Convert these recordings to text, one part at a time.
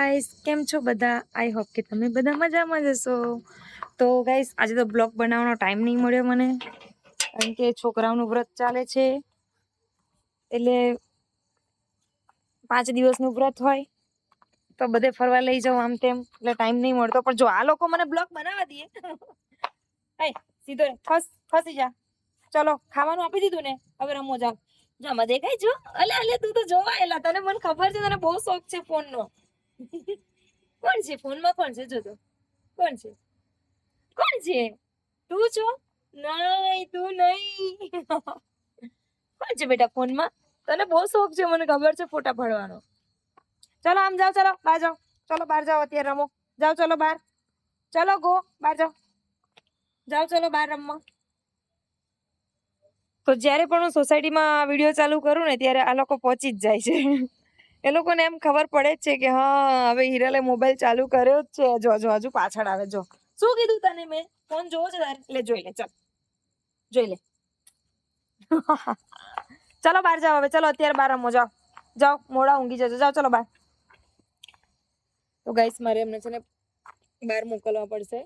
Guys, કેમ છો બધા? આઈ હોપ કે તમે બધા મજામાં જ હશો. તો ગાઈસ, આજે તો બ્લોગ બનાવવાનો ટાઈમ નહીં મળ્યો મને, કારણ કે છોકરાઓનું વ્રત ચાલે છે. એટલે 5 દિવસનું વ્રત હોય તો બધે ફરવા લઈ જાઉં આમ તેમ, એટલે ટાઈમ નહીં મળતો. પણ જો આ લોકો મને બ્લોગ બનાવવા દે, સીધો ખસી જા. ચલો, ખાવાનું આપી દીધું ને, હવે રમો જાવ. જામાં દેખાય જો. અલે તું તો જોવા એલા, તને મને ખબર છે તને બહુ શોખ છે ફોનનો. કોણ છે ફોનમાં? કોણ છે? જો તો કોણ છે? કોણ છે? તું છો? નહીં, તું નહીં. કોણ છે બેટા ફોનમાં? તને બહુ શોખ છે, મને ખબર છે ફોટા પાડવાનો. ચલો આમ જાઓ, ચલો બહાર જાઓ. ચલો બહાર જાઓ, અત્યારે રમો. જાઓ, ચલો બહાર. ચલો ગો બહાર જાઓ. જાઓ, ચલો બહાર રમવા. તો જ્યારે પણ હું સોસાયટીમાં વિડીયો ચાલુ કરું ને, ત્યારે આ લોકો પહોંચી જ જાય છે. એ લોકોને એમ ખબર પડે જ છે કે હા, હવે હિરલે મોબાઈલ ચાલુ કર્યો જ છે. જો હજુ પાછળ આવે. જો શું કીધું તને મેં? ફોન જોવો છે તારે? એટલે જોઈ લે. ચાલ જોઈ લે. ચલો બહાર જાઓ હવે. ચલો અત્યારે બહાર રમો. જાઓ જાઓ, મોડા ઊંઘી જજો. જાઓ ચલો બહાર. તો ગાઈસ, મારે એમને છે ને બહાર મોકલવા પડશે.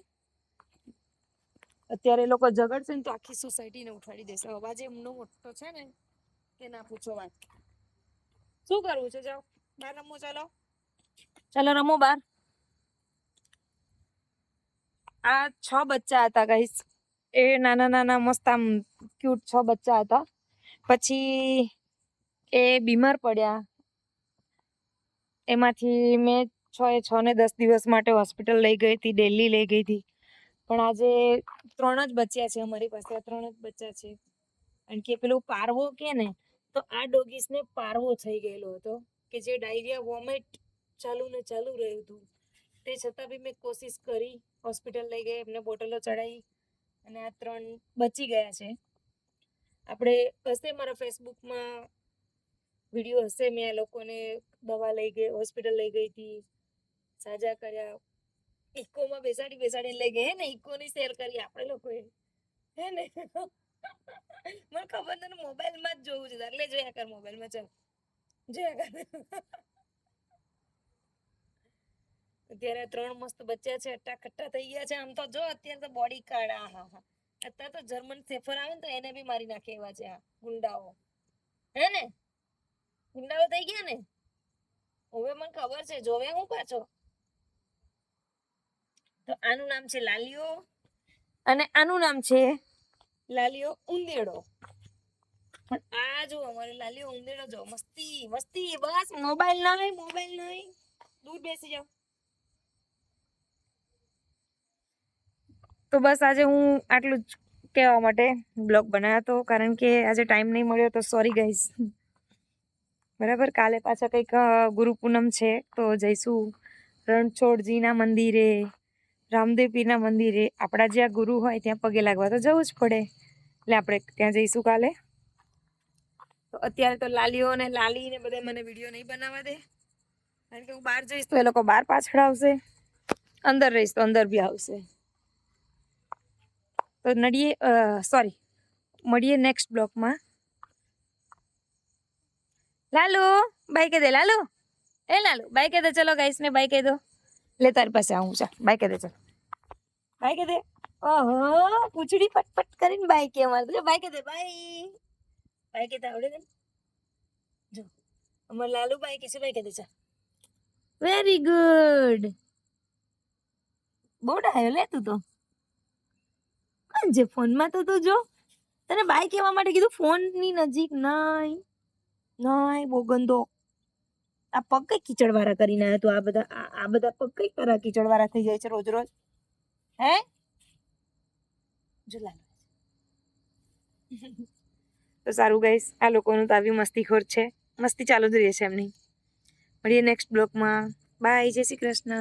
અત્યારે એ લોકો ઝઘડશે ને તો આખી સોસાયટીને ઉઠાડી દેશે. અવાજ એમનો મોટો છે ને કે ના પૂછો વાત. શું કરવું છે? જાઓ બહાર રમો. ચલો રમો બહાર. આ 6 બચ્ચા હતા ગાઈસ. એ નાના નાના મસ્ત આમ ક્યુટ 6 બચ્ચા હતા. પછી એ બીમાર પડ્યા. એમાંથી મેં 6 ને 10 દિવસ માટે હોસ્પિટલ લઈ ગઈ હતી, દિલ્હી લઈ ગઈ હતી. પણ આજે 3 જ બચ્યા છે અમારી પાસે. 3 જ બચ્ચા છે. કારણ કે પેલું પારવો કે ને, તો આ ડોગીસને પારવો થઈ ગયેલો હતો, કે જે ડાયરિયા વોમિટ ચાલુ રહ્યું હતું. તે છતાં બી મેં કોશિશ કરી, હોસ્પિટલ લઈ ગઈ, એમને બોટલો ચડાવી, અને આ 3 બચી ગયા છે. આપણે હશે મારા ફેસબુકમાં વિડીયો હશે, મેં આ લોકોને દવા લઈ ગઈ, હોસ્પિટલ લઈ ગઈ હતી, સાજા કર્યા, ઇકોમાં બેસાડીને લઈ ગઈ. હે ને, ઇકોની શેર કરી આપણે લોકોએ. હે ને, મને ખબર તને મોબાઈલમાં જ જોવું છે, એટલે જોયા કર મોબાઈલમાં. ચાલ જોયા કર. અત્યારે 3 મસ્ત બચ્ચા છે, અટ્ટા ખટ્ટા થઈ ગયા છે. આમ તો જો અત્યારે તો બોડી કાર્ડ. હા, અત્યારે તો જર્મન શેફર આવે ને તો એને બી મારી નાખે એવા છે આ ગુંડાઓ. હે ને, ગુંડાઓ થઈ ગયા ને. હવે મને ખબર છે, જોવે હું પાછો. તો આનું નામ છે લાલિયો, અને આનું નામ છે લાલિયો ઉંદેડો. પણ આ જો અમારે લાલિયો ઉંદેડો જો મસ્તી. બસ મોબાઈલ નહીં, દૂર બેસી જાઓ. તો બસ આજે હું આટલું જ કહેવા માટે બ્લોગ બનાવ્યો હતો, કારણ કે આજે ટાઈમ નહીં મળ્યો, તો સોરી ગાઈસ. બરાબર, કાલે પાછા કંઈક ગુરુ પૂનમ છે, તો જઈશું રણછોડજીના મંદિરે, રામદેવપીરના મંદિરે. આપણા જ્યાં ગુરુ હોય ત્યાં પગે લાગવા તો જવું જ પડે, એટલે આપણે ત્યાં જઈશું કાલે. તો અત્યારે તો લાલીઓ અને લાલી ને બધા મને વિડીયો નહીં બનાવવા દે, કારણ કે હું બહાર જઈશ તો એ લોકો બહાર પાછળ આવશે, અંદર રહીશ તો અંદર બી આવશે. તો મળીએ નેક્સ્ટ બ્લોગમાં. લાલુ બાય કહી દે. લાલુ બાય કહી દે. ચલો ગાઈસ ને બાય કહી દો. લે તારી પાસે આવું. ચાલ બાય કહી દે. ચાલ બાય કહી દે. ઓહો, પૂછડી પટપટ કરીને બાય કે અમારે. બાય કહી દે. બાય કહેતા આવડે ને? જો અમારે લાલુ બાય કે છે. બાય કહી દે. ચાલ, વેરી ગુડ. બહુ ડાયો લે તું તો. જે ફોનમાં તો તું જો, તને બાય કહેવા માટે કીધું, ફોનની નજીક નહીં. બહુ ગંદો. આ પગ કઈ કીચડ વાળા કરીને આવ્યા તું? આ બધા પગ કઈ તારા કીચડ વાળા થઈ જાય છે રોજ રોજ? હે જો લાલ. તો સારું ગાઈસ, આ લોકોનું તો આવી મસ્તીખોર છે, મસ્તી ચાલુ જ રહે છે એમની. મળીએ નેક્સ્ટ બ્લોગમાં. બાય, જય શ્રી કૃષ્ણ.